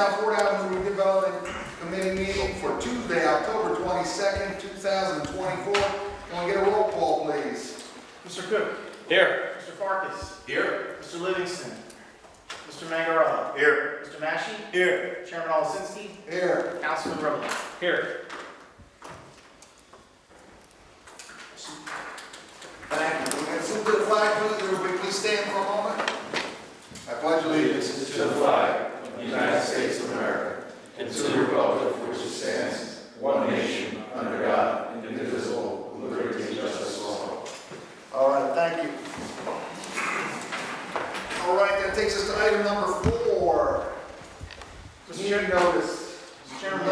Milltown Ford Avenue Redevelopment Committee meeting for Tuesday, October 22nd, 2024. Can we get a roll call, please? Mr. Cook. Here. Mr. Farkas. Here. Mr. Livingston. Mr. Mangarella. Here. Mr. Massey. Here. Chairman Olasinski. Here. Councilman Rowland. Here. Thank you. We're going to salute the flag, please. Everybody, please stand for a moment. I pledge allegiance To the flag of the United States of America and to the republic for which it stands, one nation, under God, indivisible, with liberty and justice for all. All right, thank you. All right, that takes us to item number 4. Meeting notice. Mr. Chairman,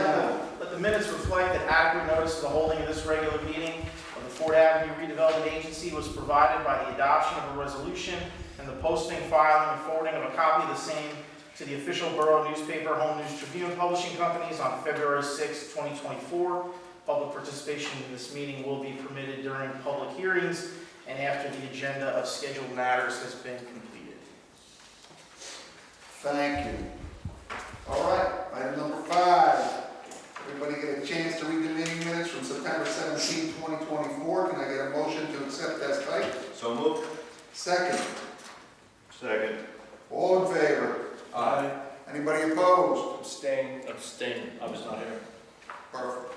let the minutes reflect that adequate notice of the holding of this regular meeting of the Ford Avenue Redevelopment Agency was provided by the adoption of a resolution and the posting, filing, and forwarding of a copy of the same to the official borough newspaper, Home News Tribune Publishing Companies on February 6, 2024. Public participation in this meeting will be permitted during public hearings and after the agenda of scheduled matters has been completed. Thank you. All right, item number 5. Everybody get a chance to read the meeting minutes from September 17, 2024. Can I get a motion to accept as typed? So moved. Second. Second. All in favor? Aye. Anybody opposed? Abstain. Abstain. I was not here. Perfect.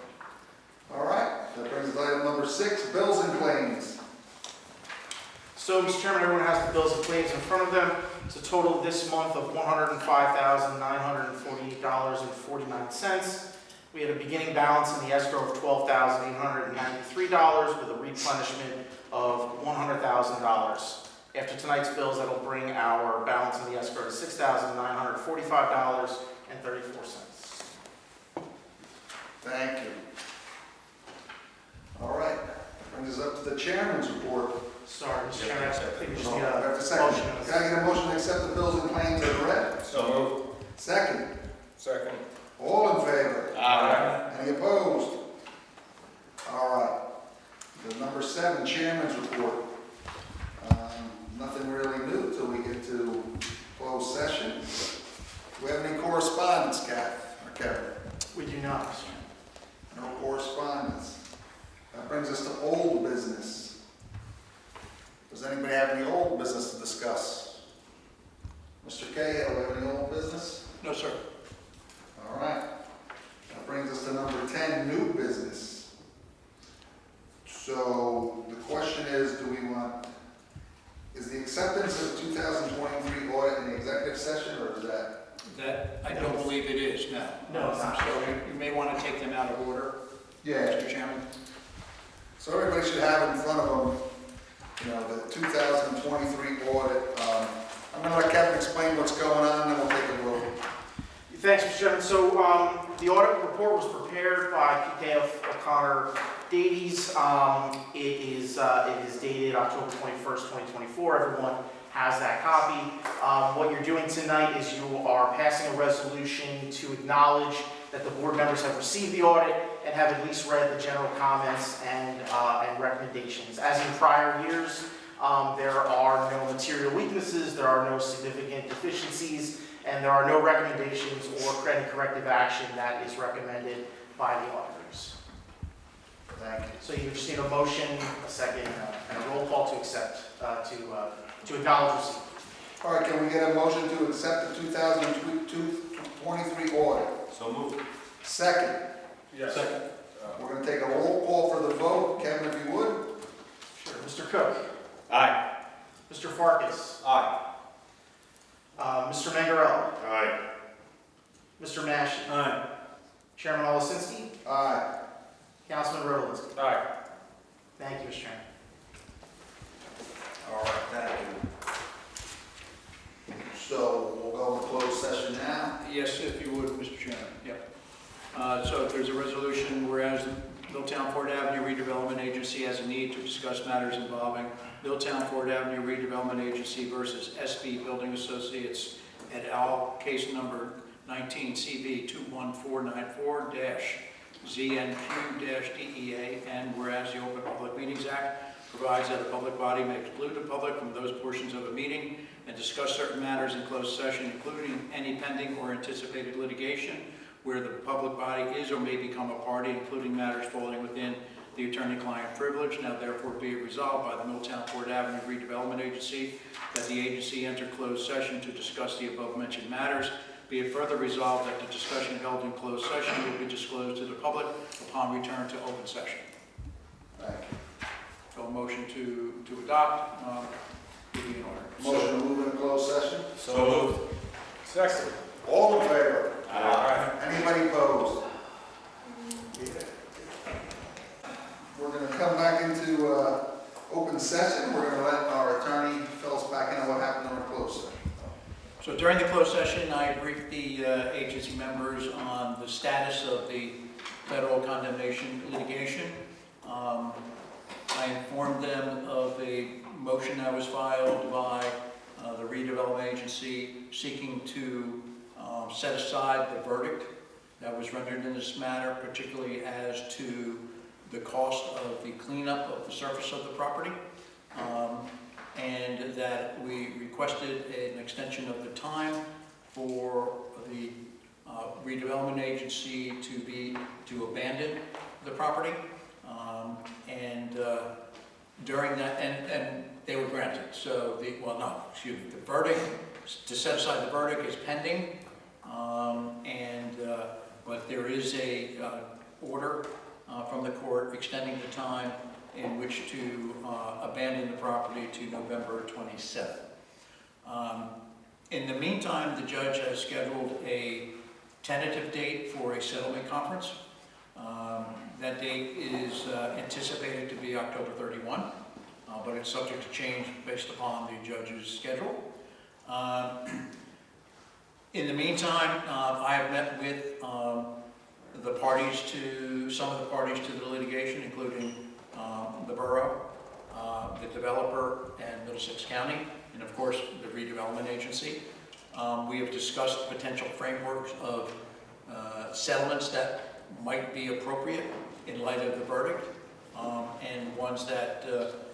All right, that brings us to item number 6, bills and claims. So, Mr. Chairman, everyone has the bills and claims in front of them. It's a total this month of $105,948.49. We had a beginning balance in the escrow of $12,893 with a replenishment of $100,000. After tonight's bills, that'll bring our balance in the escrow to $6,945.34. Thank you. All right, that brings us up to the chairman's report. Sorry, Mr. Chairman, I think we just No, need I have a to second. motion. Can I get a motion to accept the bills and claims as read? So moved. Second. Second. All in favor? Aye. Any opposed? All right. The number 7, chairman's report. Nothing really new till we get to closed session. Do we have any correspondence, Kevin? We do not, Mr. Chairman. No correspondence. That brings us to old business. Does anybody have any old business to discuss? Mr. Cahill, do you have any old business? No, sir. All right. That brings us to number 10, new business. So the question is, is the acceptance of the 2023 audit in the executive session, or is that? That, I don't believe it is, no. No, it's not. So you may want to take them out of order, Yeah. Mr. Chairman. So everybody should have in front of them, the 2023 audit. I'm going to let Kevin explain what's going on, and then we'll take a vote. Thanks, Mr. Chairman. So the audit report was prepared by PKF O'Connor Davies. It is dated October 21st, 2024. Everyone has that copy. What you're doing tonight is you are passing a resolution to acknowledge that the board members have received the audit and have at least read the general comments and recommendations. As in prior years, there are no material weaknesses, there are no significant deficiencies, and there are no recommendations or any corrective action that is recommended by the auditors. Thank you. So you just need a motion, a second, and a roll call to accept, to acknowledge receipt. All right, can we get a motion to accept the 2023 audit? So moved. Second. Yes. Second. We're going to take a roll call for the vote. Kevin, if you would. Sure. Mr. Cook. Aye. Mr. Farkas. Aye. Mr. Mangarella. Aye. Mr. Massey. Aye. Chairman Olasinski. Aye. Councilman Rowland. Aye. Thank you, Mr. Chairman. All right, thank you. So we'll go into closed session now. Yes, if you would, Mr. Chairman. Yep. So if there's a resolution, whereas the Milltown Ford Avenue Redevelopment Agency has a need to discuss matters involving Milltown Ford Avenue Redevelopment Agency versus SB Building Associates et al., case number 19 CV 21494-ZNQ-DEA, and whereas the Open Public Meetings Act provides that a public body may exclude the public from those portions of a meeting and discuss certain matters in closed session, including any pending or anticipated litigation where the public body is or may become a party, including matters falling within the attorney-client privilege. Now therefore be it resolved by the Milltown Ford Avenue Redevelopment Agency that the agency enter closed session to discuss the above-mentioned matters. Be it further resolved that the discussion held in closed session will be disclosed to the public upon return to open session. Thank you. So a motion to adopt would be in order. Motion to move into closed session. So moved. Second. All in favor? Aye. Anybody opposed? We're going to come back into open session. We're going to let our attorney fill us back in on what happened during closed session. So during the closed session, I briefed the agency members on the status of the federal condemnation litigation. I informed them of a motion that was filed by the redevelopment agency seeking to set aside the verdict that was rendered in this matter, particularly as to the cost of the cleanup of the surface of the property, and that we requested an extension of the time for the redevelopment agency to abandon the property, and during that, and they were granted. So the verdict, to set aside the verdict is pending, but there is a order from the court extending the time in which to abandon the property to November 27th. In the meantime, the judge has scheduled a tentative date for a settlement conference. That date is anticipated to be October 31, but it's subject to change based upon the judge's schedule. In the meantime, I have met with some of the parties to the litigation, including the borough, the developer, and Middlesex County, and of course the redevelopment agency. We have discussed potential frameworks of settlements that might be appropriate in light of the verdict, and ones that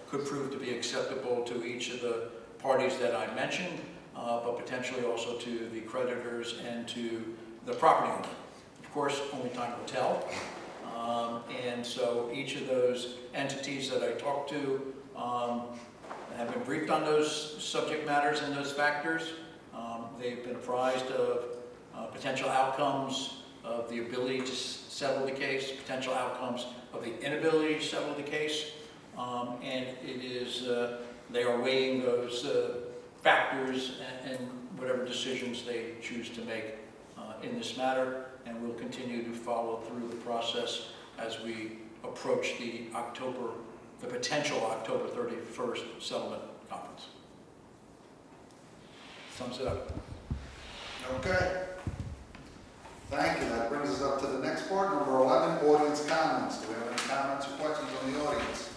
could prove to be acceptable to each of the parties that I mentioned, but potentially also to the creditors and to the property owner. Of course, only time will tell. And so each of those entities that I talked to have been briefed on those subject matters and those factors. They've been apprised of potential outcomes of the ability to settle the case, potential outcomes of the inability to settle the case, and it is they are weighing those factors and whatever decisions they choose to make in this matter, and we'll continue to follow through the process as we approach the potential October 31st settlement conference. Sums it up. Okay. Thank you. That brings us up to the next part, number 11, audience comments. Do we have any comments or questions from the audience?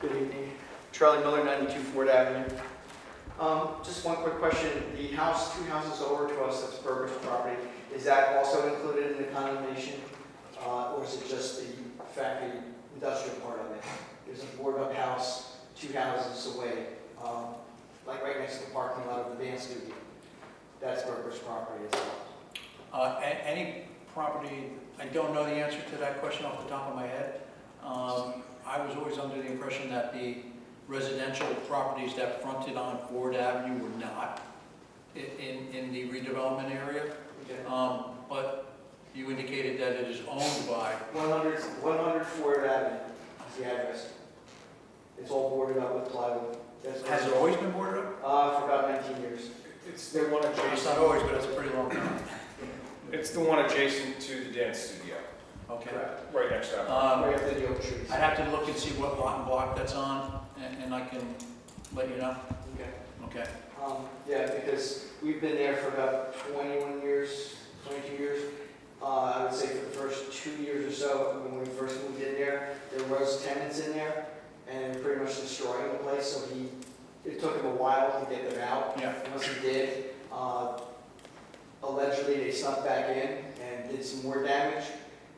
Good evening. Charlie Miller, 92 Ford Avenue. Just one quick question. The house, 2 houses over to us, that's Berger's property, is that also included in the condemnation? Or is it just the factory industrial part of it? There's a board-up house 2 houses away, like right next to the parking lot of the dance studio. That's Berger's property as well. Any property, I don't know the answer to that question off the top of my head. I was always under the impression that the residential properties that fronted on Ford Avenue were not in the redevelopment area. Okay. But you indicated that it is owned by... 100 Ford Avenue is the address. It's all boarded up with plywood. Has it always been boarded up? For about 19 years. It's the one It's adjacent. not always, but it's a pretty long time. It's the one adjacent to the dance studio, Okay. Correct. right next to that. Right after the oak trees. I'd have to look and see what lot and block that's on, and I can let you know. Okay. Okay. Yeah, because we've been there for about 21 years, 22 years. I would say for the first 2 years or so, when we first moved in there was tenants in there and pretty much destroying the place. So it took him a while to get them out. Yeah. Once he did, allegedly they snuck back in and did some more damage.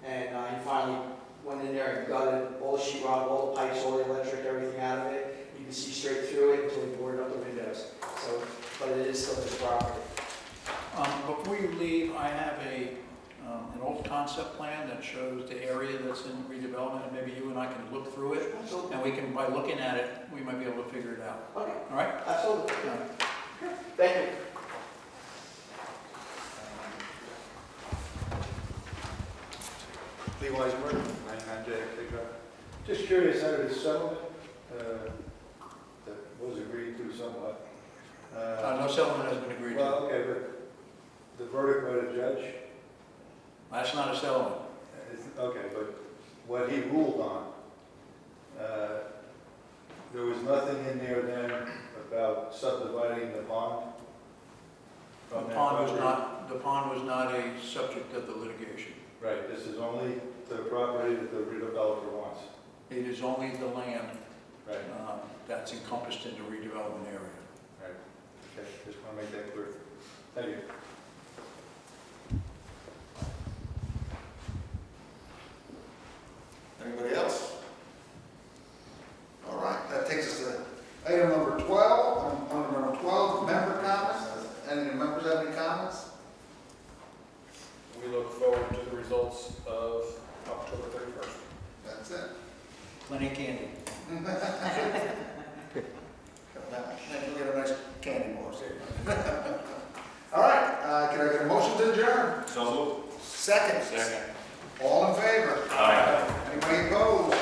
And he finally went in there and gutted all the sheetrock, all the pipes, all the electric, everything out of it. You can see straight through it until he boarded up the windows. So, but it is still his property. Before you leave, I have an old concept plan that shows the area that's in redevelopment, and maybe you and I can look through it, Absolutely. and we can, by looking at it, we might be able to figure it out. Okay, All right? absolutely. All right. Thank you. Lee Weisberg, 99 JFK Drive. Just curious, out of the settlement that was agreed to somewhat. No settlement has been agreed to. Well, okay, but the verdict by the judge, That's not a settlement. okay, but what he ruled on, there was nothing in there then about subdividing the pond? The from that pond property? the pond was not a subject of the litigation. Right, this is only the property that the redeveloper wants. It is only the land Right, that's encompassed in the redevelopment area. right. Okay, just want to make that clear. Thank you. Anybody else? All right, that takes us to item number 12. Item number 12, member comments. Any of the members have any comments? We look forward to the results of October 31st. That's it. Plenty of candy. Maybe we'll get a nice candy bar. All right, can I get a motion to adjourn? So moved. Second. Second. All in favor? Aye. Anybody opposed?